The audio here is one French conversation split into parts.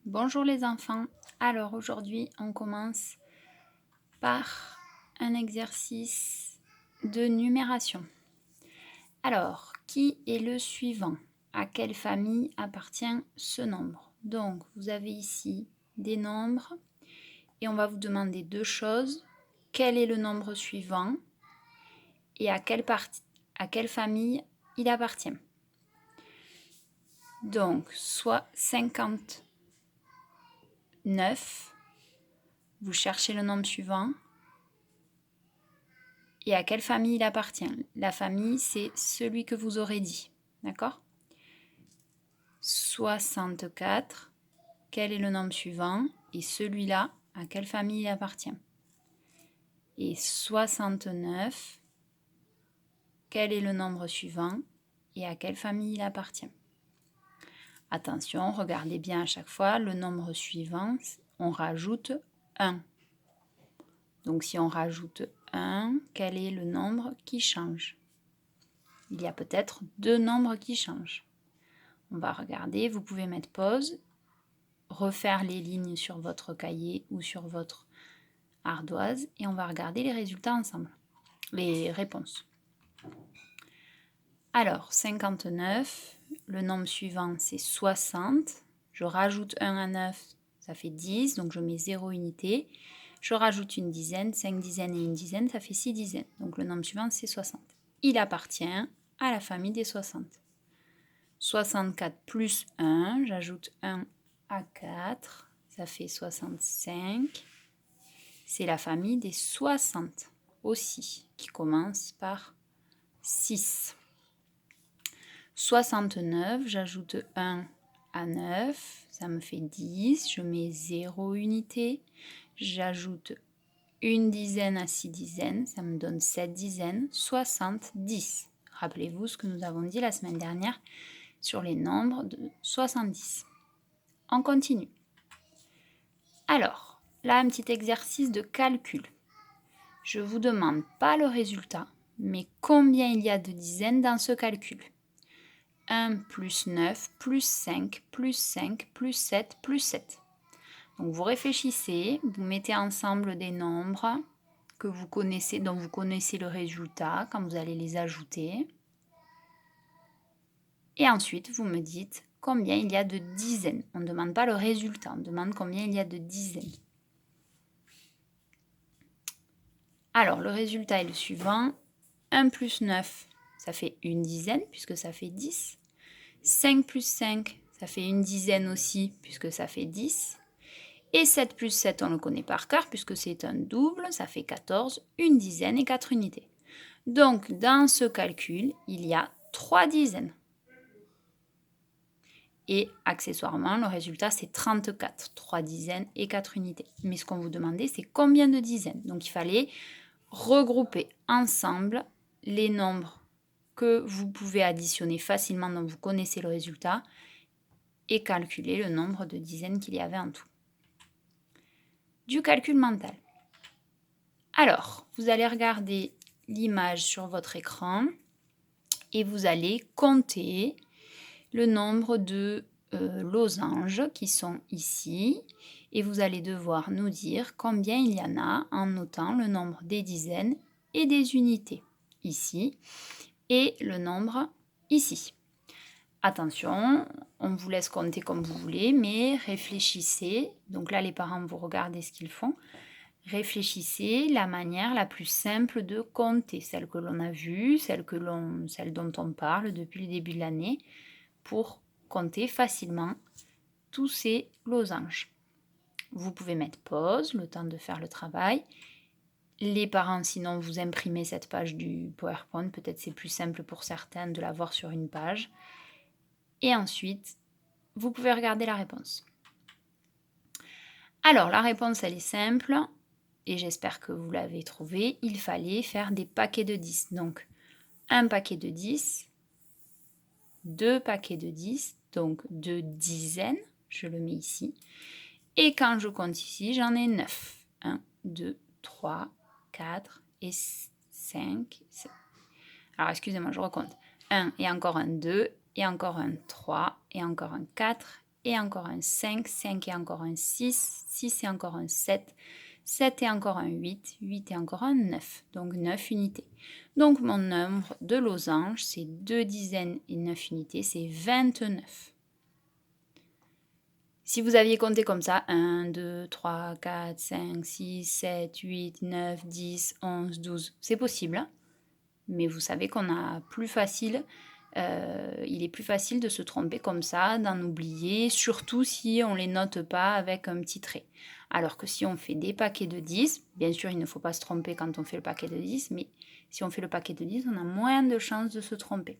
Bonjour les enfants. Alors aujourd'hui, on commence par un exercice de numération. Alors, qui est le suivant? À quelle famille appartient ce nombre? Donc, vous avez ici des nombres et on va vous demander deux choses. Quel est le nombre suivant et à quelle famille il appartient? Donc, soit 59. Vous cherchez le nombre suivant et à quelle famille il appartient. La famille, c'est celui que vous aurez dit. D'accord? 64. Quel est le nombre suivant? Et celui-là, à quelle famille il appartient? Et 69. Quel est le nombre suivant? Et à quelle famille il appartient? Attention, regardez bien à chaque fois, le nombre suivant, on rajoute 1. Donc si on rajoute 1, quel est le nombre qui change? Il y a peut-être deux nombres qui changent. On va regarder, vous pouvez mettre pause, refaire les lignes sur votre cahier ou sur votre ardoise et on va regarder les résultats ensemble, les réponses. Alors, 59, le nombre suivant c'est 60. Je rajoute 1 à 9, ça fait 10, donc je mets 0 unité. Je rajoute une dizaine, 5 dizaines et une dizaine, ça fait 6 dizaines. Donc le nombre suivant c'est 60. Il appartient à la famille des 60. 64 plus 1, j'ajoute 1 à 4, ça fait 65. C'est la famille des 60 aussi, qui commence par 6. 69, j'ajoute 1 à 9, ça me fait 10, je mets 0 unité. J'ajoute une dizaine à 6 dizaines, ça me donne 7 dizaines, 70. Rappelez-vous ce que nous avons dit la semaine dernière sur les nombres de 70. On continue. Alors, là, un petit exercice de calcul. Je ne vous demande pas le résultat, mais combien il y a de dizaines dans ce calcul. 1 plus 9 plus 5 plus 5 plus 7 plus 7. Donc vous réfléchissez, vous mettez ensemble des nombres que vous connaissez, dont vous connaissez le résultat quand vous allez les ajouter. Et ensuite, vous me dites combien il y a de dizaines. On ne demande pas le résultat, on demande combien il y a de dizaines. Alors, le résultat est le suivant. 1 plus 9, ça fait une dizaine, puisque ça fait 10. 5 plus 5, ça fait une dizaine aussi, puisque ça fait 10. Et 7 plus 7, on le connaît par cœur, puisque c'est un double, ça fait 14, une dizaine et 4 unités. Donc, dans ce calcul, il y a 3 dizaines. Et accessoirement, le résultat, c'est 34, 3 dizaines et 4 unités. Mais ce qu'on vous demandait, c'est combien de dizaines. Donc, il fallait regrouper ensemble les nombres que vous pouvez additionner facilement, dont vous connaissez le résultat, et calculer le nombre de dizaines qu'il y avait en tout. Du calcul mental. Alors, vous allez regarder l'image sur votre écran et vous allez compter le nombre de losanges qui sont ici et vous allez devoir nous dire combien il y en a en notant le nombre des dizaines et des unités ici et le nombre ici. Attention, on vous laisse compter comme vous voulez, mais réfléchissez. Donc là, les parents, vous regardez ce qu'ils font. Réfléchissez la manière la plus simple de compter, celle que l'on a vue, celle dont on parle depuis le début de l'année, pour compter facilement tous ces losanges. Vous pouvez mettre pause, le temps de faire le travail. Les parents, sinon, vous imprimez cette page du PowerPoint. Peut-être c'est plus simple pour certains de la voir sur une page. Et ensuite, vous pouvez regarder la réponse. Alors, la réponse, elle est simple. Et j'espère que vous l'avez trouvée. Il fallait faire des paquets de 10. Donc, un paquet de 10, deux paquets de 10, donc deux dizaines. Je le mets ici. Et quand je compte ici, j'en ai 9. 1, 2, 3, 4 et 5, 7. Alors, excusez-moi, je recompte. 1 et encore un 2, et encore un 3, et encore un 4, et encore un 5, 5 et encore un 6, 6 et encore un 7, 7 et encore un 8, 8 et encore un 9, donc 9 unités. Donc mon nombre de losanges, c'est 2 dizaines et 9 unités, c'est 29. Si vous aviez compté comme ça, 1, 2, 3, 4, 5, 6, 7, 8, 9, 10, 11, 12, c'est possible, hein, mais vous savez qu'on a plus facile, il est plus facile de se tromper comme ça, d'en oublier, surtout si on ne les note pas avec un petit trait. Alors que si on fait des paquets de 10, bien sûr il ne faut pas se tromper quand on fait le paquet de 10, mais si on fait le paquet de 10, on a moins de chances de se tromper.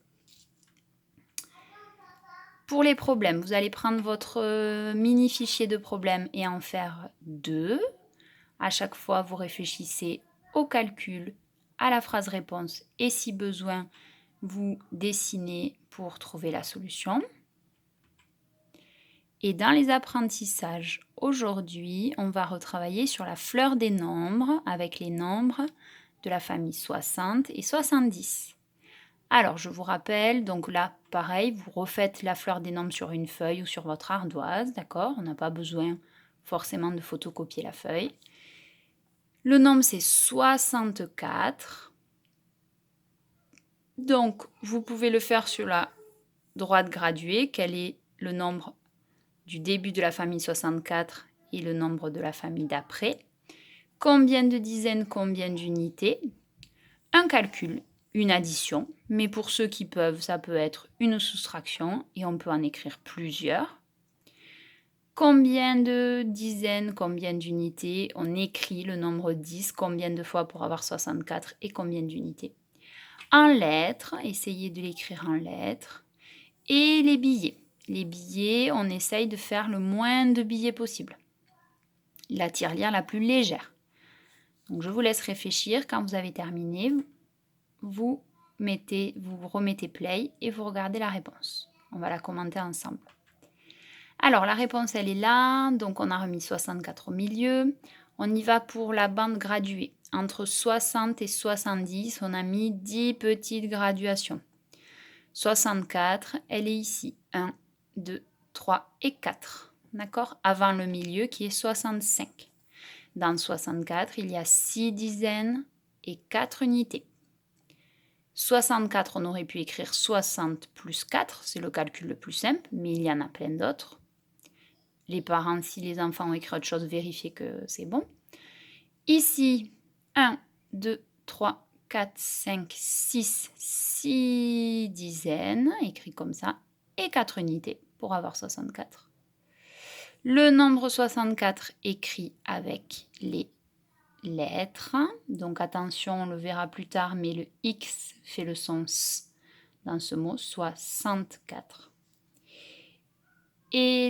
Pour les problèmes, vous allez prendre votre mini fichier de problèmes et en faire 2. À chaque fois, vous réfléchissez au calcul, à la phrase réponse et si besoin, vous dessinez pour trouver la solution. Et dans les apprentissages, aujourd'hui, on va retravailler sur la fleur des nombres avec les nombres de la famille 60 et 70. Alors, je vous rappelle, donc là, pareil, vous refaites la fleur des nombres sur une feuille ou sur votre ardoise, d'accord? On n'a pas besoin forcément de photocopier la feuille. Le nombre, c'est 64. Donc, vous pouvez le faire sur la droite graduée. Quel est le nombre du début de la famille 64 et le nombre de la famille d'après? Combien de dizaines, combien d'unités? Un calcul, une addition, mais pour ceux qui peuvent, ça peut être une soustraction et on peut en écrire plusieurs. Combien de dizaines, combien d'unités? On écrit le nombre 10, combien de fois pour avoir 64 et combien d'unités? En lettres, essayez de l'écrire en lettres. Et les billets. Les billets, on essaye de faire le moins de billets possible. La tirelire la plus légère. Donc je vous laisse réfléchir. Quand vous avez terminé, vous remettez play et vous regardez la réponse. On va la commenter ensemble. Alors, la réponse, elle est là. Donc, on a remis 64 au milieu. On y va pour la bande graduée. Entre 60 et 70, on a mis 10 petites graduations. 64, elle est ici. 1, 2, 3 et 4. D'accord? Avant le milieu qui est 65. Dans 64, il y a 6 dizaines et 4 unités. 64, on aurait pu écrire 60 plus 4, c'est le calcul le plus simple, mais il y en a plein d'autres. Les parents, si les enfants ont écrit autre chose, vérifiez que c'est bon. Ici, 1, 2, 3, 4, 5, 6, 6 dizaines, écrit comme ça, et 4 unités pour avoir 64. Le nombre 64 écrit avec les lettres. Donc attention, on le verra plus tard, mais le X fait le son S dans ce mot, 64. Et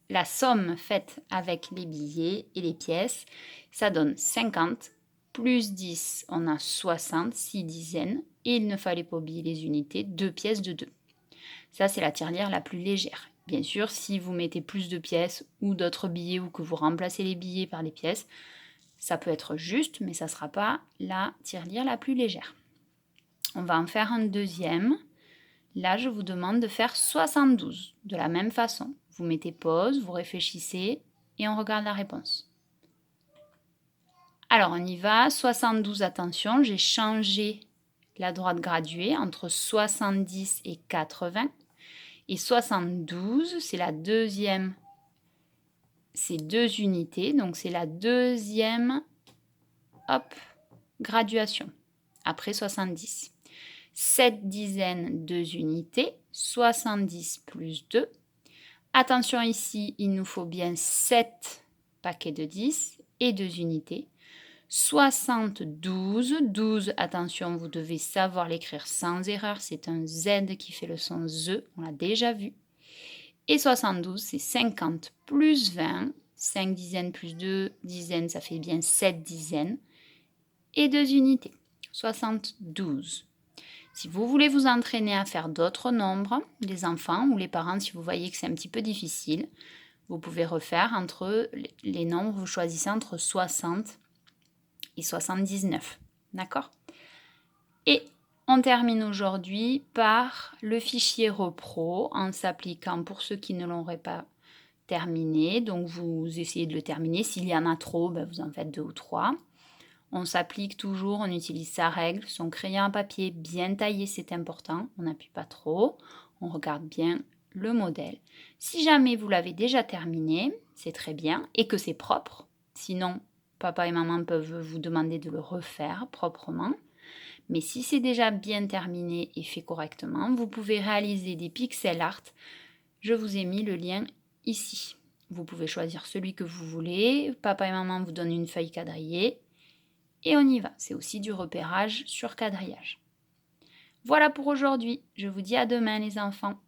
la somme faite avec les billets et les pièces, ça donne 50. Plus 10, on a 60, 6 dizaines. Et il ne fallait pas oublier les unités, 2 pièces de 2. Ça, c'est la tirelire la plus légère. Bien sûr, si vous mettez plus de pièces ou d'autres billets ou que vous remplacez les billets par les pièces, ça peut être juste, mais ça ne sera pas la tirelire la plus légère. On va en faire un deuxième. Là, je vous demande de faire 72. De la même façon, vous mettez pause, vous réfléchissez et on regarde la réponse. Alors, on y va. 72, attention, j'ai changé la droite graduée entre 70 et 80. Et 72, c'est la deuxième, c'est 2 unités, donc c'est la deuxième graduation, après 70. 7 dizaines, 2 unités, 70 plus 2. Attention ici, il nous faut bien 7 paquets de 10 et 2 unités. 72, 12, attention, vous devez savoir l'écrire sans erreur, c'est un Z qui fait le son Z, on l'a déjà vu. Et 72, c'est 50 plus 20, 5 dizaines plus 2 dizaines, ça fait bien 7 dizaines, et 2 unités, 72. Si vous voulez vous entraîner à faire d'autres nombres, les enfants ou les parents, si vous voyez que c'est un petit peu difficile, vous pouvez refaire entre les nombres, vous choisissez entre 60 et 79. D'accord? Et On termine aujourd'hui par le fichier repro en s'appliquant pour ceux qui ne l'auraient pas terminé. Donc vous essayez de le terminer. S'il y en a trop, vous en faites 2 ou 3. On s'applique toujours, on utilise sa règle, son crayon à papier bien taillé, c'est important. On n'appuie pas trop. On regarde bien le modèle. Si jamais vous l'avez déjà terminé, c'est très bien et que c'est propre. Sinon, papa et maman peuvent vous demander de le refaire proprement. Mais si c'est déjà bien terminé et fait correctement, vous pouvez réaliser des pixel art. Je vous ai mis le lien ici. Vous pouvez choisir celui que vous voulez. Papa et maman vous donnent une feuille quadrillée. Et on y va. C'est aussi du repérage sur quadrillage. Voilà pour aujourd'hui. Je vous dis à demain les enfants.